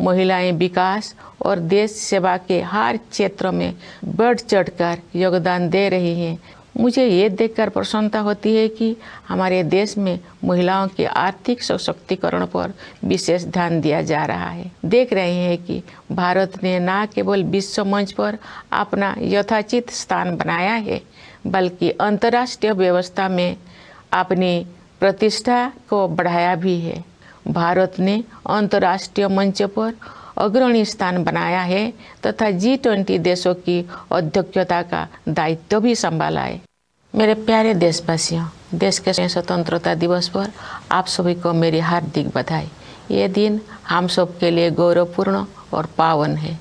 महिलाएं विकास और देश सेवा के हर क्षेत्र में बढ़ चढ़कर योगदान दे रही हैं। मुझे ये देखकर प्रसन्नता होती है कि हमारे देश में महिलाओं के आर्थिक सशक्तिकरण पर विशेष ध्यान दिया जा रहा है। देख रहे हैं कि भारत ने न केवल विश्व मंच पर अपना यथोचित स्थान बनाया है, बल्कि अंतर्राष्ट्रीय व्यवस्था में अपनी प्रतिष्ठा को बढ़ाया भी है। भारत ने अंतर्राष्ट्रीय मंच पर अग्रणी स्थान बनाया है तथा G20 देशों की अध्यक्षता का दायित्व भी संभाला है। मेरे प्यारे देशवासियों, देश के स्वतंत्रता दिवस पर आप सभी को मेरी हार्दिक बधाई। ये दिन हम सब के लिए गौरवपूर्ण और पावन है।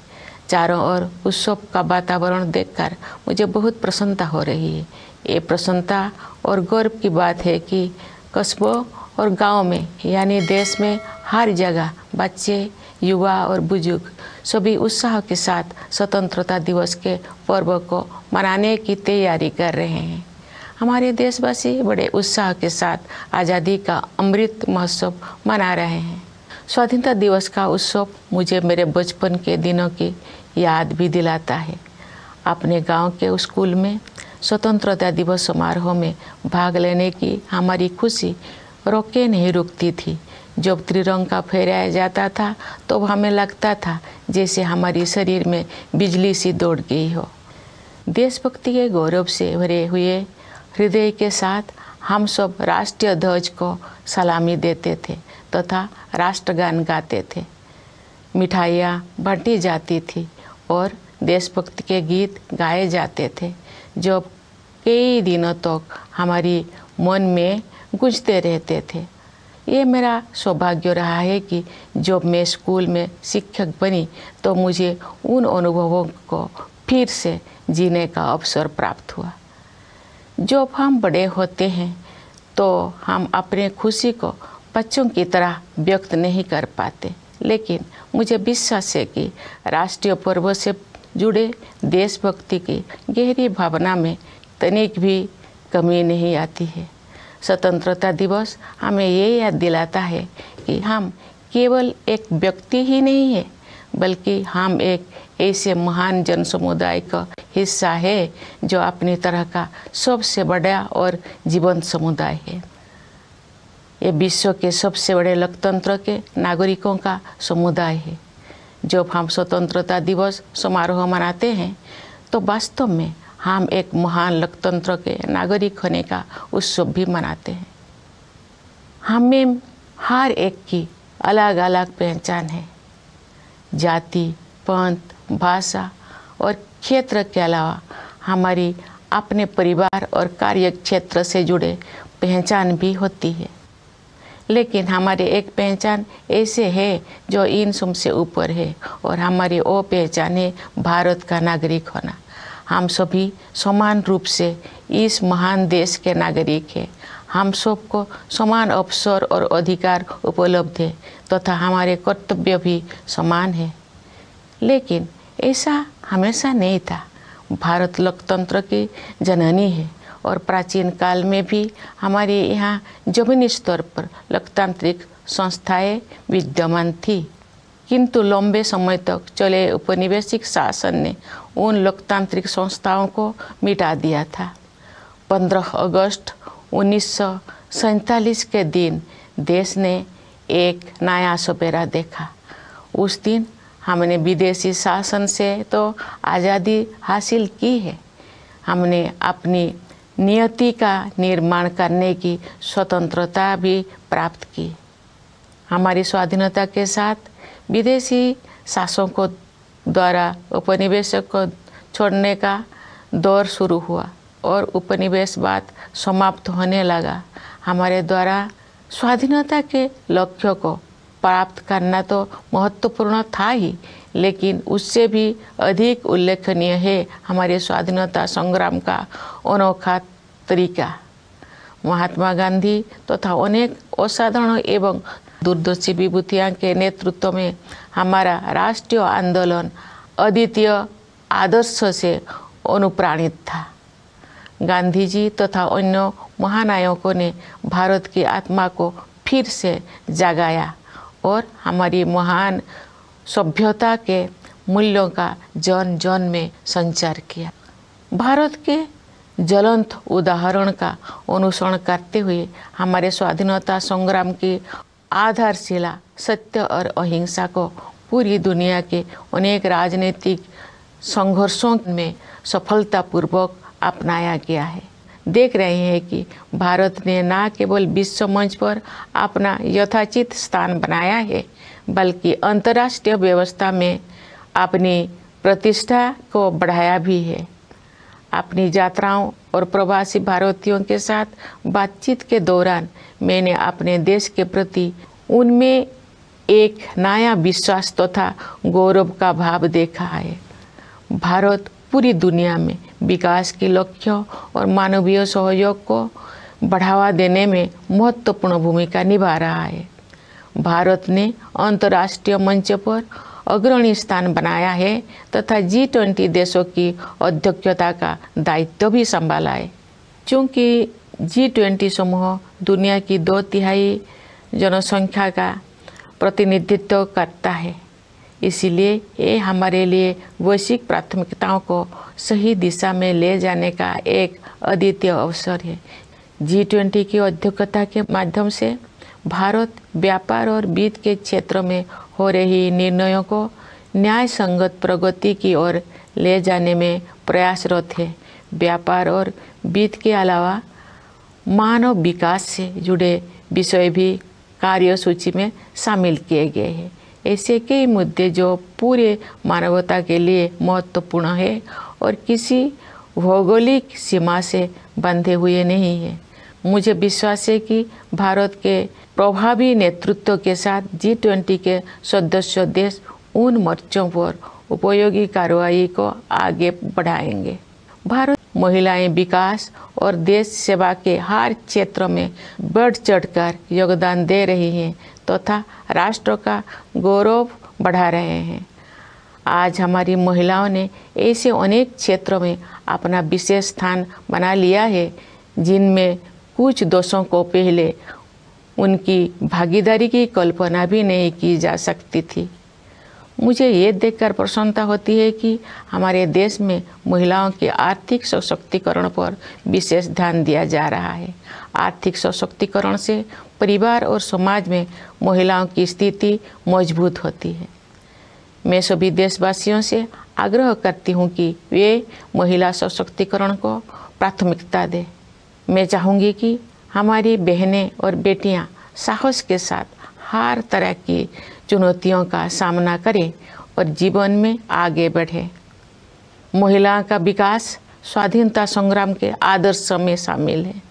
चारों ओर उत्सव का वातावरण देखकर मुझे बहुत प्रसन्नता हो रही है। ये प्रसन्नता और गौरव की बात है कि कस्बों और गांव में यानी देश में हर जगह बच्चे, युवा और बुजुर्ग सभी उत्साह के साथ स्वतंत्रता दिवस के पर्व को मनाने की तैयारी कर रहे हैं। हमारे देशवासी बड़े उत्साह के साथ आज़ादी का अमृत महोत्सव मना रहे हैं। स्वाधीनता दिवस का उत्सव मुझे मेरे बचपन के दिनों की याद भी दिलाता है। अपने गांव के स्कूल में स्वतंत्रता दिवस समारोह में भाग लेने की हमारी खुशी रोके नहीं रुकती थी। जब त्रिरंगा फहराया जाता था तो हमें लगता था जैसे हमारी शरीर में बिजली सी दौड़ गई हो। देशभक्ति के गौरव से भरे हुए हृदय के साथ हम सब राष्ट्रीय ध्वज को सलामी देते थे तथा राष्ट्रगान गाते थे। मिठाइयाँ बांटी जाती थी और देशभक्ति के गीत गाए जाते थे जो कई दिनों तक हमारी मन में गूंजते रहते थे। ये मेरा सौभाग्य रहा है कि जब मैं स्कूल में शिक्षक बनी तो मुझे उन अनुभवों को फिर से जीने का अवसर प्राप्त हुआ। जब हम बड़े होते हैं तो हम अपने खुशी को बच्चों की तरह व्यक्त नहीं कर पाते, लेकिन मुझे विश्वास है कि राष्ट्रीय पर्व से जुड़े देशभक्ति की गहरी भावना में तनिक भी कमी नहीं आती है। स्वतंत्रता दिवस हमें ये याद दिलाता है कि हम केवल एक व्यक्ति ही नहीं है, बल्कि हम एक ऐसे महान जन समुदाय का हिस्सा है जो अपनी तरह का सबसे बड़ा और जीवंत समुदाय है। ये विश्व के सबसे बड़े लोकतंत्र के नागरिकों का समुदाय है। जब हम स्वतंत्रता दिवस समारोह मनाते हैं तो वास्तव में हम एक महान लोकतंत्र के नागरिक होने का उत्सव भी मनाते हैं। हमें हर एक की अलग अलग पहचान है। जाति, पंथ, भाषा और क्षेत्र के अलावा हमारी अपने परिवार और कार्य क्षेत्र से जुड़े पहचान भी होती है, लेकिन हमारी एक पहचान ऐसे है जो इन सब से ऊपर है और हमारी वो पहचान है भारत का नागरिक होना। हम सभी समान रूप से इस महान देश के नागरिक हैं। हम सबको समान अवसर और अधिकार उपलब्ध है तथा हमारे कर्तव्य भी समान है। लेकिन ऐसा हमेशा नहीं था। भारत लोकतंत्र की जननी है और प्राचीन काल में भी हमारे यहाँ जमीनी स्तर पर लोकतांत्रिक संस्थाएं विद्यमान थी, किंतु लंबे समय तक चले औपनिवेशिक शासन ने उन लोकतांत्रिक संस्थाओं को मिटा दिया था। 15 अगस्त 1947 के दिन देश ने एक नया सवेरा देखा। उस दिन हमने विदेशी शासन से तो आज़ादी हासिल की है, हमने अपनी नियति का निर्माण करने की स्वतंत्रता भी प्राप्त की। हमारी स्वाधीनता के साथ विदेशी शासकों द्वारा उपनिवेशक को छोड़ने का दौर शुरू हुआ और उपनिवेशवाद समाप्त होने लगा। हमारे द्वारा स्वाधीनता के लक्ष्य को प्राप्त करना तो महत्वपूर्ण था ही, लेकिन उससे भी अधिक उल्लेखनीय है हमारे स्वाधीनता संग्राम का अनोखा तरीका। महात्मा गांधी तथा अनेक असाधारण एवं दूरदर्शी विभूतियों के नेतृत्व में हमारा राष्ट्रीय आंदोलन अद्वितीय आदर्श से अनुप्राणित था। गांधी जी तथा अन्य महानायकों ने भारत की आत्मा को फिर से जगाया और हमारी महान सभ्यता के मूल्यों का जन जन में संचार किया। भारत के ज्वलंत उदाहरण का अनुसरण करते हुए हमारे स्वाधीनता संग्राम की आधारशिला सत्य और अहिंसा को पूरी दुनिया के अनेक राजनीतिक संघर्षों में सफलतापूर्वक अपनाया गया है। देख रहे हैं कि भारत ने न केवल विश्व मंच पर अपना यथाचित स्थान बनाया है, बल्कि अंतर्राष्ट्रीय व्यवस्था में अपनी प्रतिष्ठा को बढ़ाया भी है। अपनी यात्राओं और प्रवासी भारतीयों के साथ बातचीत के दौरान मैंने अपने देश के प्रति उनमें एक नया विश्वास तथा गौरव का भाव देखा है। भारत पूरी दुनिया में विकास के लक्ष्यों और मानवीय सहयोग को बढ़ावा देने में महत्वपूर्ण भूमिका निभा रहा है। भारत ने अंतर्राष्ट्रीय मंच पर अग्रणी स्थान बनाया है तथा G20 देशों की अध्यक्षता का दायित्व भी संभाला है। चूँकि G20 समूह दुनिया की 2/3 जनसंख्या का प्रतिनिधित्व करता है, इसलिए ये हमारे लिए वैश्विक प्राथमिकताओं को सही दिशा में ले जाने का एक अद्वितीय अवसर है। G20 की अध्यक्षता के माध्यम से भारत व्यापार और वित्त के क्षेत्र में हो रही निर्णयों को न्याय संगत प्रगति की ओर ले जाने में प्रयासरत है। व्यापार और वित्त के अलावा मानव विकास से जुड़े विषय भी कार्यसूची में शामिल किए गए हैं। ऐसे कई मुद्दे जो पूरे मानवता के लिए महत्वपूर्ण है और किसी भौगोलिक सीमा से बंधे हुए नहीं है। मुझे विश्वास है कि भारत के प्रभावी नेतृत्व के साथ G20 के सदस्य देश उन मोर्चों पर उपयोगी कार्रवाई को आगे बढ़ाएंगे। भारत महिलाएं विकास और देश सेवा के हर क्षेत्र में बढ़ चढ़कर योगदान दे रही हैं तथा राष्ट्र का गौरव बढ़ा रहे हैं। आज हमारी महिलाओं ने ऐसे अनेक क्षेत्रों में अपना विशेष स्थान बना लिया है जिनमें कुछ दशकों को पहले उनकी भागीदारी की कल्पना भी नहीं की जा सकती थी। मुझे ये देखकर प्रसन्नता होती है कि हमारे देश में महिलाओं के आर्थिक सशक्तिकरण पर विशेष ध्यान दिया जा रहा है। आर्थिक सशक्तिकरण से परिवार और समाज में महिलाओं की स्थिति मजबूत होती है। मैं सभी देशवासियों से आग्रह करती हूँ कि वे महिला सशक्तिकरण को प्राथमिकता दें। मैं चाहूँगी कि हमारी बहनें और बेटियाँ साहस के साथ हर तरह की चुनौतियों का सामना करें और जीवन में आगे बढ़ें। महिलाओं का विकास स्वाधीनता संग्राम के आदर्श में शामिल है।